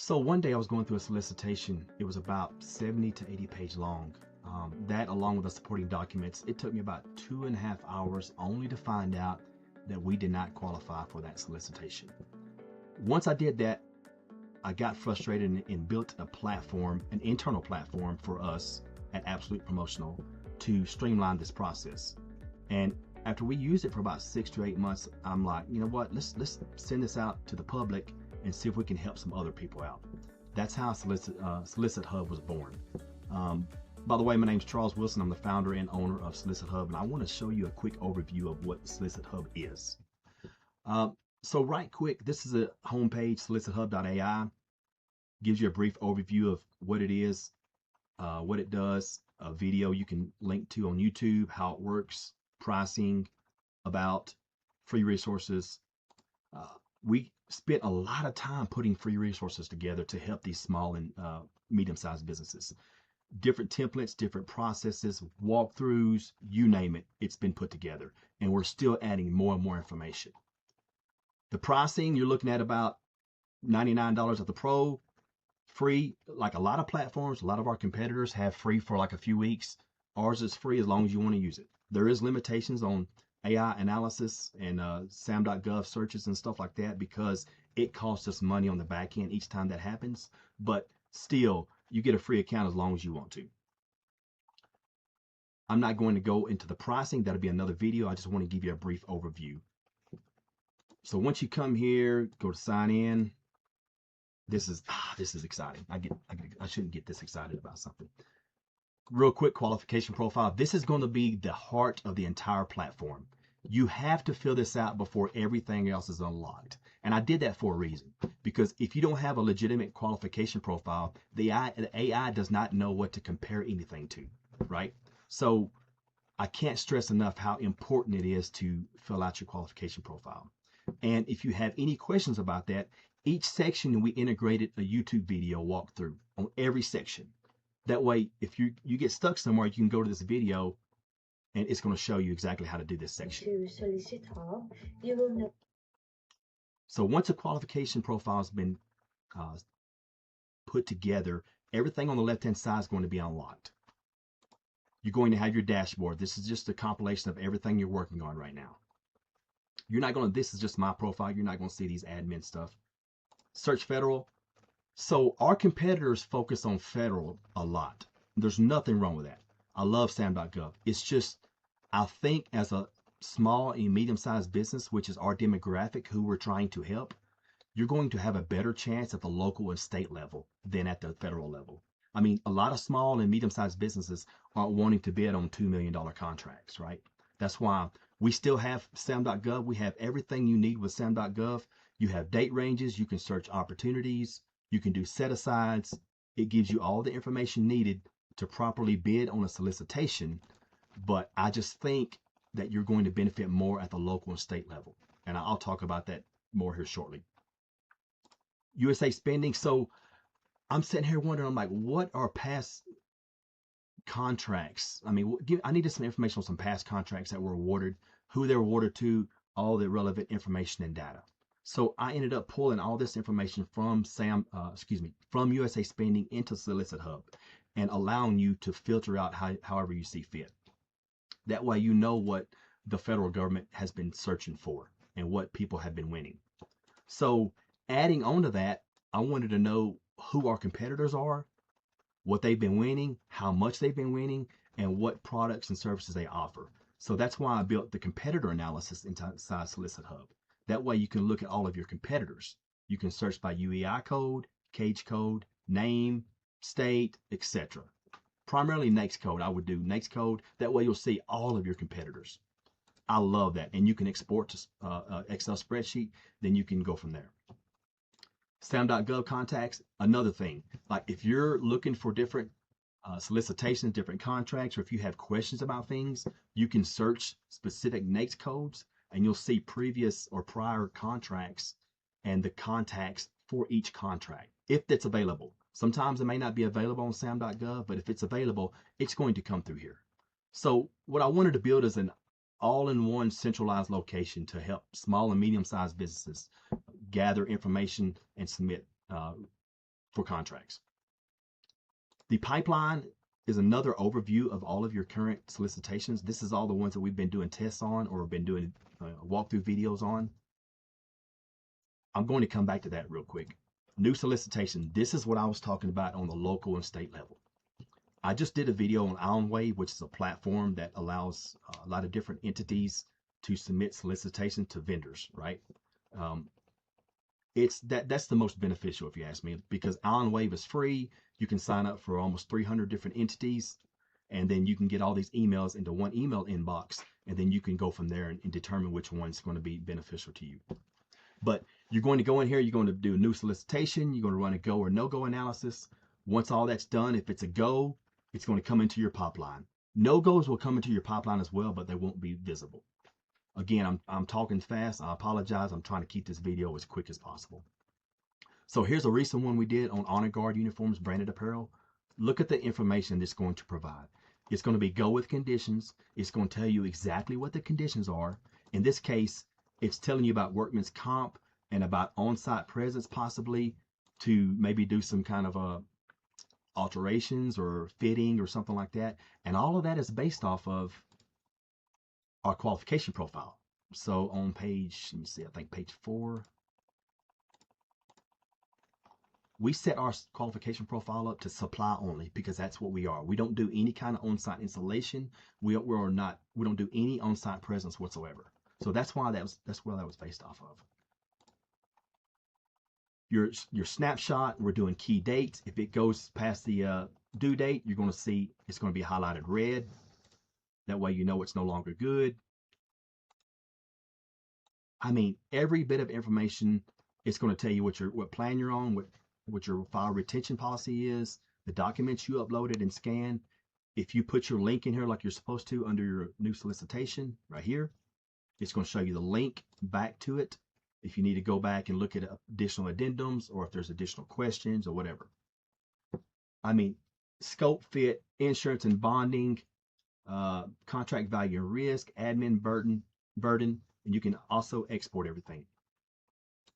So one day I was going through a solicitation. It was about 70 to 80 page long. That, along with the supporting documents, it took me about 2.5 hours only to find out that we did not qualify for that solicitation. Once I did that, I got frustrated and built a platform, an internal platform for us at Absolute Promotional to streamline this process. And after we used it for about 6 to 8 months, I'm like, you know what? Let's send this out to the public and see if we can help some other people out. That's how SolicitHub was born. By the way, my name's Charles Wilson. I'm the founder and owner of SolicitHub, and I want to show you a quick overview of what SolicitHub is. So right quick, this is a homepage, solicithub.ai. Gives you a brief overview of what it is, what it does, a video you can link to on YouTube, how it works, pricing, about free resources. We spent a lot of time putting free resources together to help these small and medium-sized businesses. Different templates, different processes, walkthroughs, you name it, it's been put together. And we're still adding more and more information. The pricing, you're looking at about $99 at the Pro, free. Like a lot of platforms, a lot of our competitors have free for like a few weeks. Ours is free as long as you want to use it. There is limitations on AI analysis and SAM.gov searches and stuff like that because it costs us money on the back end each time that happens. But still, you get a free account as long as you want to. I'm not going to go into the pricing. That'll be another video. I just want to give you a brief overview. So once you come here, go to sign in. This is exciting. I shouldn't get this excited about something. Real quick, qualification profile. This is going to be the heart of the entire platform. You have to fill this out before everything else is unlocked. And I did that for a reason, because if you don't have a legitimate qualification profile, the AI does not know what to compare anything to, right? So I can't stress enough how important it is to fill out your qualification profile. And if you have any questions about that, each section we integrated a YouTube video walkthrough on every section. That way, if you get stuck somewhere, you can go to this video and it's going to show you exactly how to do this section. To SolicitHub, you will know. So once a qualification profile has been put together, everything on the left-hand side is going to be unlocked. You're going to have your dashboard. This is just a compilation of everything you're working on right now. You're not going to, this is just my profile. You're not going to see these admin stuff. Search federal. So our competitors focus on federal a lot. There's nothing wrong with that. I love SAM.gov. It's just, I think as a small and medium-sized business, which is our demographic who we're trying to help, you're going to have a better chance at the local and state level than at the federal level. I mean, a lot of small and medium-sized businesses aren't wanting to bid on $2 million contracts, right? That's why we still have SAM.gov. We have everything you need with SAM.gov. You have date ranges. You can search opportunities. You can do set-asides. It gives you all the information needed to properly bid on a solicitation. But I just think that you're going to benefit more at the local and state level. And I'll talk about that more here shortly. USA spending. So I'm sitting here wondering, I'm like, what are past contracts? I mean, I needed some information on some past contracts that were awarded, who they were awarded to, all the relevant information and data. So I ended up pulling all this information from from USA Spending into SolicitHub and allowing you to filter out however you see fit. That way you know what the federal government has been searching for and what people have been winning. So adding on to that, I wanted to know who our competitors are, what they've been winning, how much they've been winning, and what products and services they offer. So that's why I built the competitor analysis inside SolicitHub. That way you can look at all of your competitors. You can search by UEI code, cage code, name, state, etc. Primarily NAICS code. I would do NAICS code. That way you'll see all of your competitors. I love that. And you can export to Excel spreadsheet. Then you can go from there. SAM.gov contacts, another thing. Like if you're looking for different solicitations, different contracts, or if you have questions about things, you can search specific NAICS codes and you'll see previous or prior contracts and the contacts for each contract, if that's available. Sometimes it may not be available on SAM.gov, but if it's available, it's going to come through here. So what I wanted to build is an all-in-one centralized location to help small and medium-sized businesses gather information and submit for contracts. The pipeline is another overview of all of your current solicitations. This is all the ones that we've been doing tests on or been doing walkthrough videos on. I'm going to come back to that real quick. New solicitation. This is what I was talking about on the local and state level. I just did a video on IronWave, which is a platform that allows a lot of different entities to submit solicitations to vendors, right? That's the most beneficial, if you ask me, because IronWave is free. You can sign up for almost 300 different entities, and then you can get all these emails into one email inbox, and then you can go from there and determine which one's going to be beneficial to you. But you're going to go in here, you're going to do a new solicitation, you're going to run a go or no-go analysis. Once all that's done, if it's a go, it's going to come into your pipeline. No-goes will come into your pipeline as well, but they won't be visible. Again, I'm talking fast. I apologize. I'm trying to keep this video as quick as possible. So here's a recent one we did on Honor Guard uniforms, branded apparel. Look at the information it's going to provide. It's going to be go with conditions. It's going to tell you exactly what the conditions are. In this case, it's telling you about workman's comp and about on-site presence, possibly to maybe do some kind of alterations or fitting or something like that. And all of that is based off of our qualification profile. So on page, let me see, I think page 4, we set our qualification profile up to supply only because that's what we are. We don't do any kind of on-site installation. We don't do any on-site presence whatsoever. So that's where that was based off of. Your snapshot, we're doing key dates. If it goes past the due date, you're going to see it's going to be highlighted red. That way you know it's no longer good. I mean, every bit of information, it's going to tell you what plan you're on, what your file retention policy is, the documents you uploaded and scanned. If you put your link in here like you're supposed to under your new solicitation right here, it's going to show you the link back to it if you need to go back and look at additional addendums or if there's additional questions or whatever. I mean, scope, fit, insurance and bonding, contract value and risk, admin burden, and you can also export everything.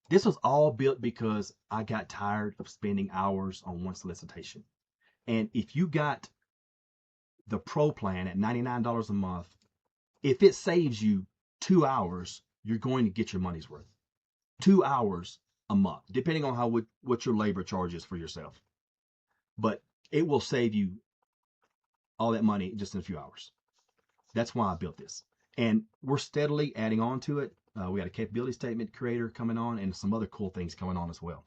This was all built because I got tired of spending hours on one solicitation. And if you got the Pro plan at $99 a month, if it saves you 2 hours, you're going to get your money's worth. 2 hours a month, depending on what your labor charge is for yourself. But it will save you all that money just in a few hours. That's why I built this. And we're steadily adding on to it. We got a capability statement creator coming on and some other cool things coming on as well.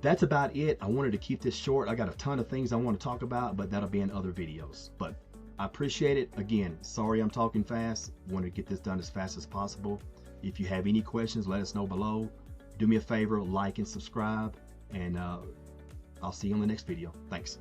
That's about it. I wanted to keep this short. I got a ton of things I want to talk about, but that'll be in other videos. But I appreciate it. Again, sorry I'm talking fast. Want to get this done as fast as possible. If you have any questions, let us know below. Do me a favor, like and subscribe, and I'll see you on the next video. Thanks.